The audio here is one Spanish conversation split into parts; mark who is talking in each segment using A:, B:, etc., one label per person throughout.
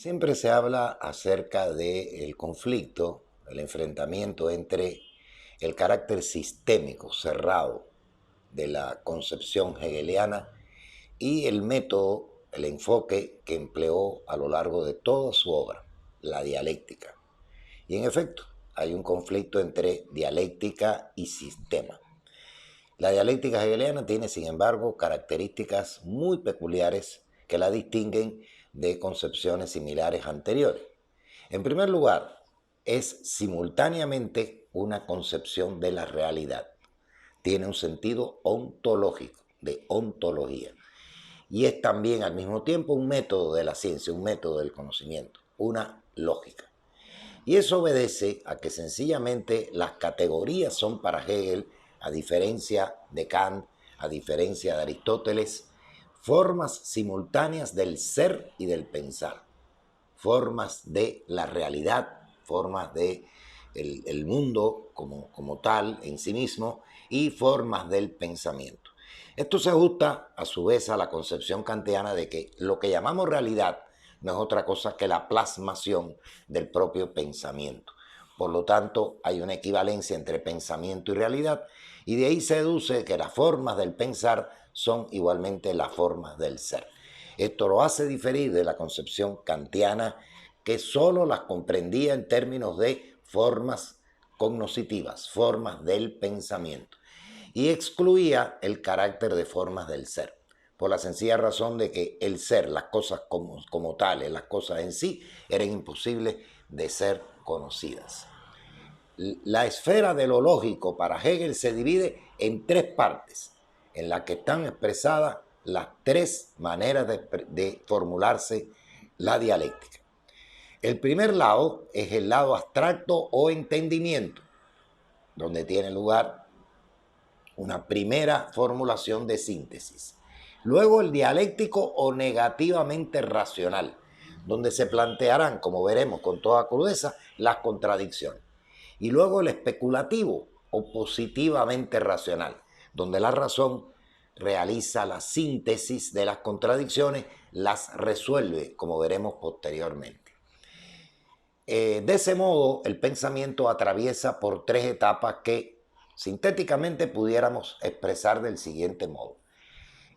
A: Siempre se habla acerca del conflicto, el enfrentamiento entre el carácter sistémico, cerrado, de la concepción hegeliana y el método, el enfoque que empleó a lo largo de toda su obra, la dialéctica. Y en efecto, hay un conflicto entre dialéctica y sistema. La dialéctica hegeliana tiene, sin embargo, características muy peculiares que la distinguen de concepciones similares anteriores. En primer lugar, es simultáneamente una concepción de la realidad. Tiene un sentido ontológico, de ontología. Y es también al mismo tiempo un método de la ciencia, un método del conocimiento, una lógica. Y eso obedece a que sencillamente las categorías son para Hegel, a diferencia de Kant, a diferencia de Aristóteles, formas simultáneas del ser y del pensar, formas de la realidad, formas de el mundo como tal en sí mismo y formas del pensamiento. Esto se ajusta a su vez a la concepción kantiana de que lo que llamamos realidad no es otra cosa que la plasmación del propio pensamiento. Por lo tanto, hay una equivalencia entre pensamiento y realidad, y de ahí se deduce que las formas del pensar son igualmente las formas del ser. Esto lo hace diferir de la concepción kantiana, que solo las comprendía en términos de formas cognoscitivas, formas del pensamiento, y excluía el carácter de formas del ser, por la sencilla razón de que el ser, las cosas como tales, las cosas en sí, eran imposibles de ser conocidas. La esfera de lo lógico para Hegel se divide en tres partes, en las que están expresadas las tres maneras de formularse la dialéctica. El primer lado es el lado abstracto o entendimiento, donde tiene lugar una primera formulación de síntesis. Luego el dialéctico o negativamente racional, donde se plantearán, como veremos con toda crudeza, las contradicciones. Y luego el especulativo o positivamente racional, donde la razón realiza la síntesis de las contradicciones, las resuelve, como veremos posteriormente. De ese modo, el pensamiento atraviesa por tres etapas que sintéticamente pudiéramos expresar del siguiente modo.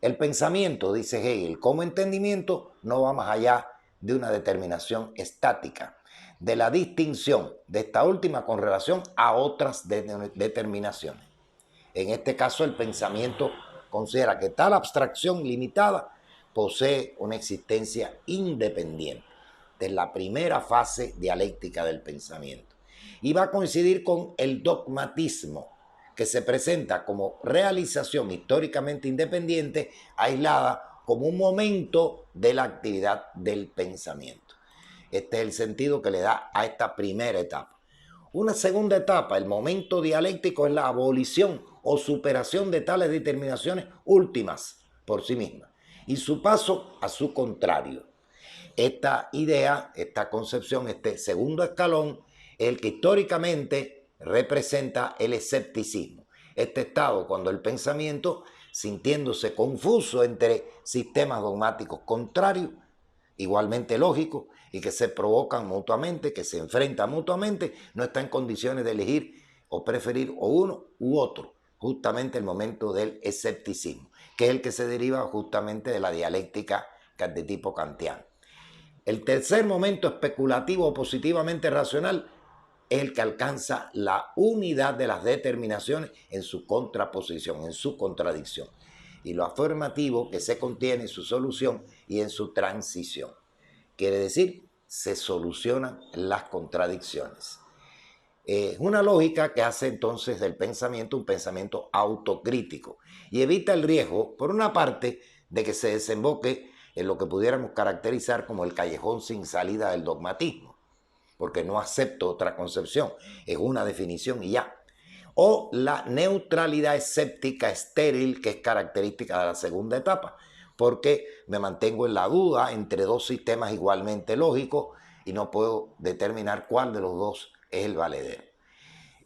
A: El pensamiento, dice Hegel, como entendimiento, no va más allá de una determinación estática, de la distinción de esta última con relación a otras determinaciones. En este caso, el pensamiento considera que tal abstracción limitada posee una existencia independiente. Esta es la primera fase dialéctica del pensamiento. Y va a coincidir con el dogmatismo, que se presenta como realización históricamente independiente, aislada como un momento de la actividad del pensamiento. Este es el sentido que le da a esta primera etapa. Una segunda etapa, el momento dialéctico, es la abolición o superación de tales determinaciones últimas por sí mismas y su paso a su contrario. Esta idea, esta concepción, este segundo escalón es el que históricamente representa el escepticismo. Este estado cuando el pensamiento, sintiéndose confuso entre sistemas dogmáticos contrarios, igualmente lógicos, y que se provocan mutuamente, que se enfrentan mutuamente, no está en condiciones de elegir o preferir o uno u otro, justamente el momento del escepticismo, que es el que se deriva justamente de la dialéctica de tipo kantiano. El tercer momento especulativo o positivamente racional es el que alcanza la unidad de las determinaciones en su contraposición, en su contradicción, y lo afirmativo que se contiene en su solución y en su transición. Quiere decir, se solucionan las contradicciones. Es una lógica que hace entonces del pensamiento un pensamiento autocrítico y evita el riesgo, por una parte, de que se desemboque en lo que pudiéramos caracterizar como el callejón sin salida del dogmatismo, porque no acepto otra concepción, es una definición y ya. O la neutralidad escéptica estéril, que es característica de la segunda etapa, porque me mantengo en la duda entre dos sistemas igualmente lógicos y no puedo determinar cuál de los dos es el valedero.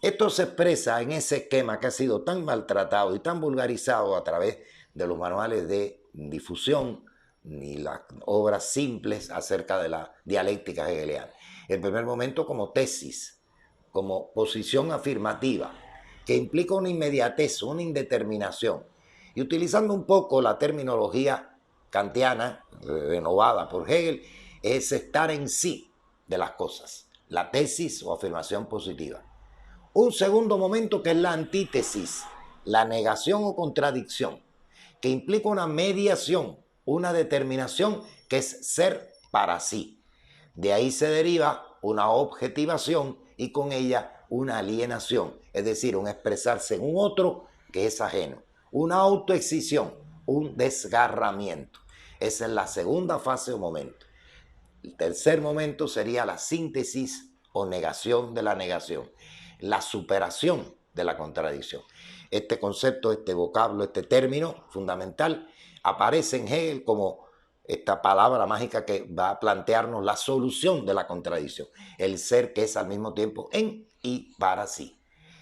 A: Esto se expresa en ese esquema que ha sido tan maltratado y tan vulgarizado a través de los manuales de difusión ni las obras simples acerca de la dialéctica hegeliana. El primer momento como tesis, como posición afirmativa, que implica una inmediatez, una indeterminación. Y utilizando un poco la terminología kantiana, renovada por Hegel, es estar en sí de las cosas, la tesis o afirmación positiva. Un segundo momento que es la antítesis, la negación o contradicción, que implica una mediación, una determinación que es ser para sí. De ahí se deriva una objetivación y con ella una alienación, es decir, un expresarse en un otro que es ajeno, una autoexcisión, un desgarramiento. Esa es la segunda fase o momento. El tercer momento sería la síntesis o negación de la negación, la superación de la contradicción. Este concepto, este vocablo, este término fundamental aparece en Hegel como esta palabra mágica que va a plantearnos la solución de la contradicción, el ser que es al mismo tiempo en y para sí.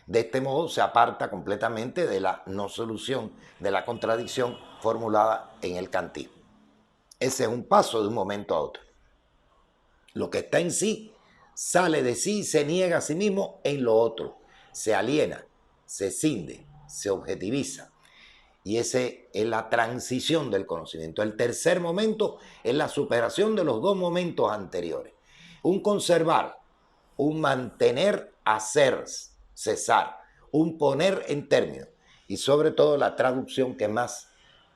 A: De este modo se aparta completamente de la no solución de la contradicción formulada en el kantismo. Ese es un paso de un momento a otro. Lo que está en sí sale de sí y se niega a sí mismo en lo otro. Se aliena, se escinde, se objetiviza. Y esa es la transición del conocimiento. El tercer momento es la superación de los dos momentos anteriores. Un conservar, un mantener, hacer, cesar, un poner en términos. Y sobre todo la traducción que más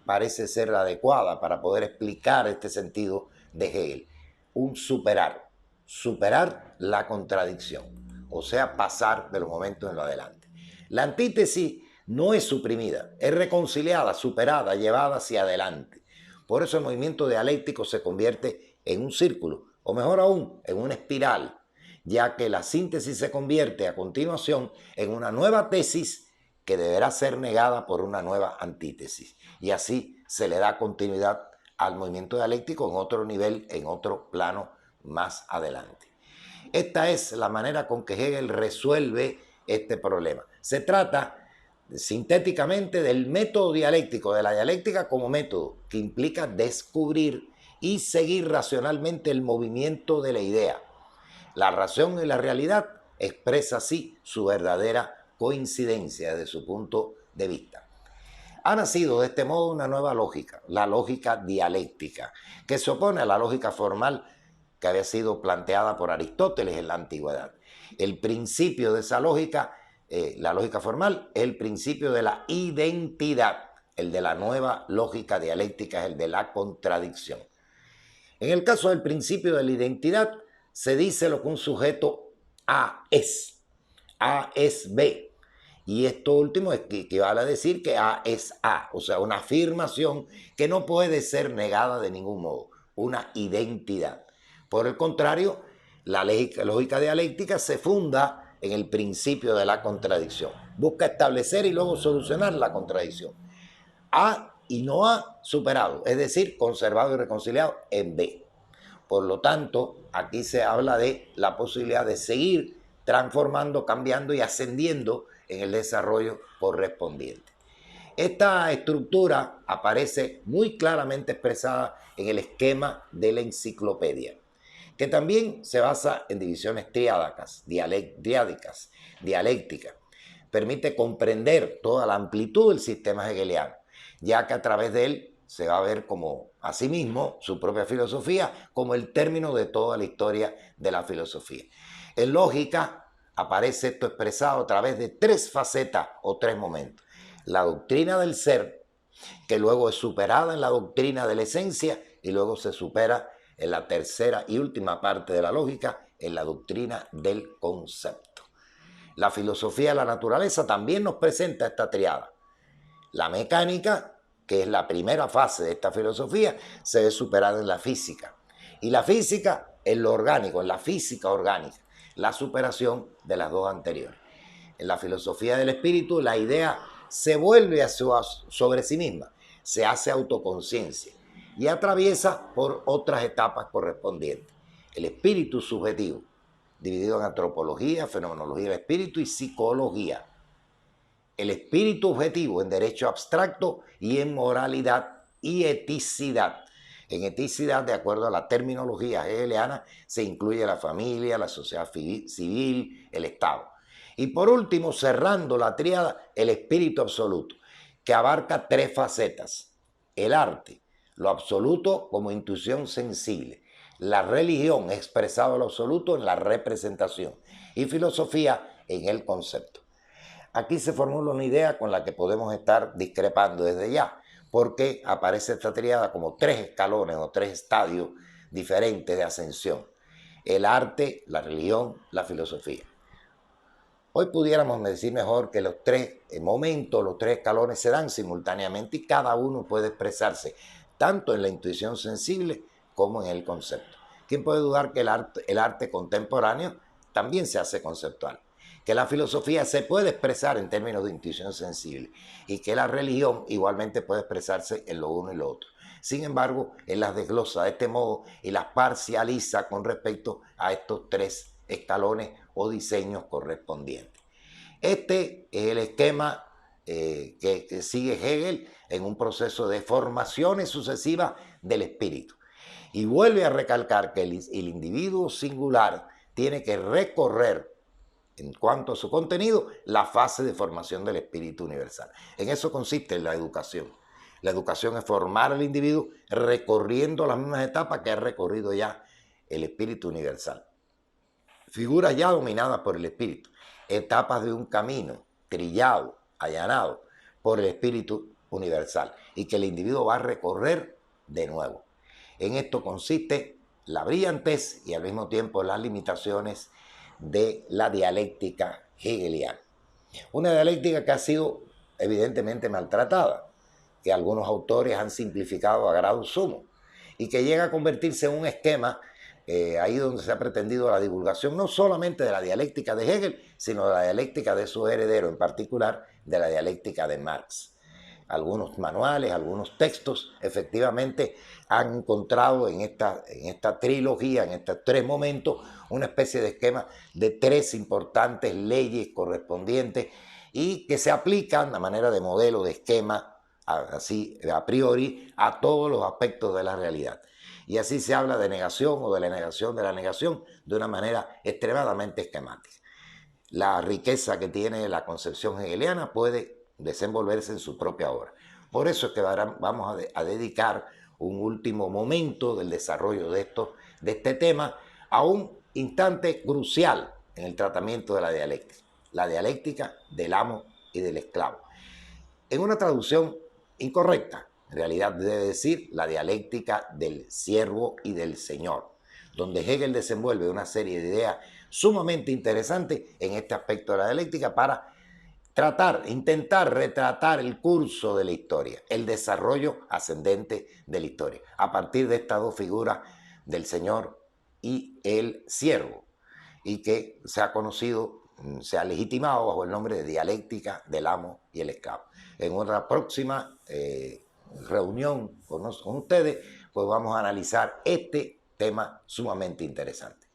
A: parece ser la adecuada para poder explicar este sentido de Hegel. Un superar, superar la contradicción, o sea, pasar de los momentos en lo adelante. La antítesis no es suprimida, es reconciliada, superada, llevada hacia adelante. Por eso el movimiento dialéctico se convierte en un círculo, o mejor aún, en una espiral, ya que la síntesis se convierte a continuación en una nueva tesis que deberá ser negada por una nueva antítesis. Y así se le da continuidad al movimiento dialéctico en otro nivel, en otro plano más adelante. Esta es la manera con que Hegel resuelve este problema. Se trata sintéticamente del método dialéctico, de la dialéctica como método, que implica descubrir y seguir racionalmente el movimiento de la idea. La razón y la realidad expresa así su verdadera coincidencia desde su punto de vista. Ha nacido de este modo una nueva lógica, la lógica dialéctica, que se opone a la lógica formal que había sido planteada por Aristóteles en la antigüedad. El principio de esa lógica, la lógica formal, es el principio de la identidad. El de la nueva lógica dialéctica es el de la contradicción. En el caso del principio de la identidad, se dice lo que un sujeto A es B. Y esto último equivale a decir que A es A, o sea, una afirmación que no puede ser negada de ningún modo, una identidad. Por el contrario, la lógica dialéctica se funda en el principio de la contradicción. Busca establecer y luego solucionar la contradicción. A y no A superado, es decir, conservado y reconciliado en B. Por lo tanto, aquí se habla de la posibilidad de seguir transformando, cambiando y ascendiendo en el desarrollo correspondiente. Esta estructura aparece muy claramente expresada en el esquema de la enciclopedia, que también se basa en divisiones triádicas, dialécticas. Permite comprender toda la amplitud del sistema hegeliano, ya que a través de él se va a ver como, asimismo, su propia filosofía, como el término de toda la historia de la filosofía. En lógica aparece esto expresado a través de tres facetas o tres momentos. La doctrina del ser, que luego es superada en la doctrina de la esencia y luego se supera en la tercera y última parte de la lógica, en la doctrina del concepto. La filosofía de la naturaleza también nos presenta esta triada. La mecánica, que es la primera fase de esta filosofía, se ve superada en la física. Y la física en lo orgánico, en la física orgánica, la superación de las dos anteriores. En la filosofía del espíritu, la idea se vuelve sobre sí misma, se hace autoconciencia y atraviesa por otras etapas correspondientes. El espíritu subjetivo, dividido en antropología, fenomenología del espíritu y psicología. El espíritu objetivo en derecho abstracto y en moralidad y eticidad. En eticidad, de acuerdo a la terminología hegeliana, se incluye la familia, la sociedad civil, el Estado. Y por último, cerrando la tríada, el espíritu absoluto, que abarca tres facetas: el arte, lo absoluto como intuición sensible; la religión, expresado lo absoluto en la representación; y filosofía, en el concepto. Aquí se formula una idea con la que podemos estar discrepando desde ya, porque aparece esta tríada como tres escalones o tres estadios diferentes de ascensión: el arte, la religión, la filosofía. Hoy pudiéramos decir mejor que los tres momentos, los tres escalones se dan simultáneamente y cada uno puede expresarse tanto en la intuición sensible como en el concepto. ¿Quién puede dudar que el arte contemporáneo también se hace conceptual? Que la filosofía se puede expresar en términos de intuición sensible y que la religión igualmente puede expresarse en lo uno y lo otro. Sin embargo, él las desglosa de este modo y las parcializa con respecto a estos tres escalones o diseños correspondientes. Este es el esquema que sigue Hegel en un proceso de formaciones sucesivas del espíritu. Y vuelve a recalcar que el individuo singular tiene que recorrer, en cuanto a su contenido, la fase de formación del espíritu universal. En eso consiste la educación. La educación es formar al individuo recorriendo las mismas etapas que ha recorrido ya el espíritu universal. Figuras ya dominadas por el espíritu, etapas de un camino trillado, allanado por el espíritu universal y que el individuo va a recorrer de nuevo. En esto consiste la brillantez y al mismo tiempo las limitaciones de la dialéctica hegeliana. Una dialéctica que ha sido evidentemente maltratada, que algunos autores han simplificado a grado sumo y que llega a convertirse en un esquema ahí donde se ha pretendido la divulgación no solamente de la dialéctica de Hegel, sino de la dialéctica de su heredero, en particular de la dialéctica de Marx. Algunos manuales, algunos textos, efectivamente han encontrado en esta trilogía, en estos tres momentos, una especie de esquema de tres importantes leyes correspondientes y que se aplican a manera de modelo, de esquema, así a priori, a todos los aspectos de la realidad. Y así se habla de negación o de la negación de una manera extremadamente esquemática. La riqueza que tiene la concepción hegeliana puede desenvolverse en su propia obra. Por eso es que vamos a dedicar un último momento del desarrollo de este tema a un instante crucial en el tratamiento de la dialéctica del amo y del esclavo. En una traducción incorrecta, en realidad debe decir la dialéctica del siervo y del señor, donde Hegel desenvuelve una serie de ideas sumamente interesantes en este aspecto de la dialéctica para intentar retratar el curso de la historia, el desarrollo ascendente de la historia, a partir de estas dos figuras del señor y el siervo, y que se ha conocido, se ha legitimado bajo el nombre de dialéctica del amo y el esclavo. En otra próxima reunión con ustedes, pues vamos a analizar este tema sumamente interesante.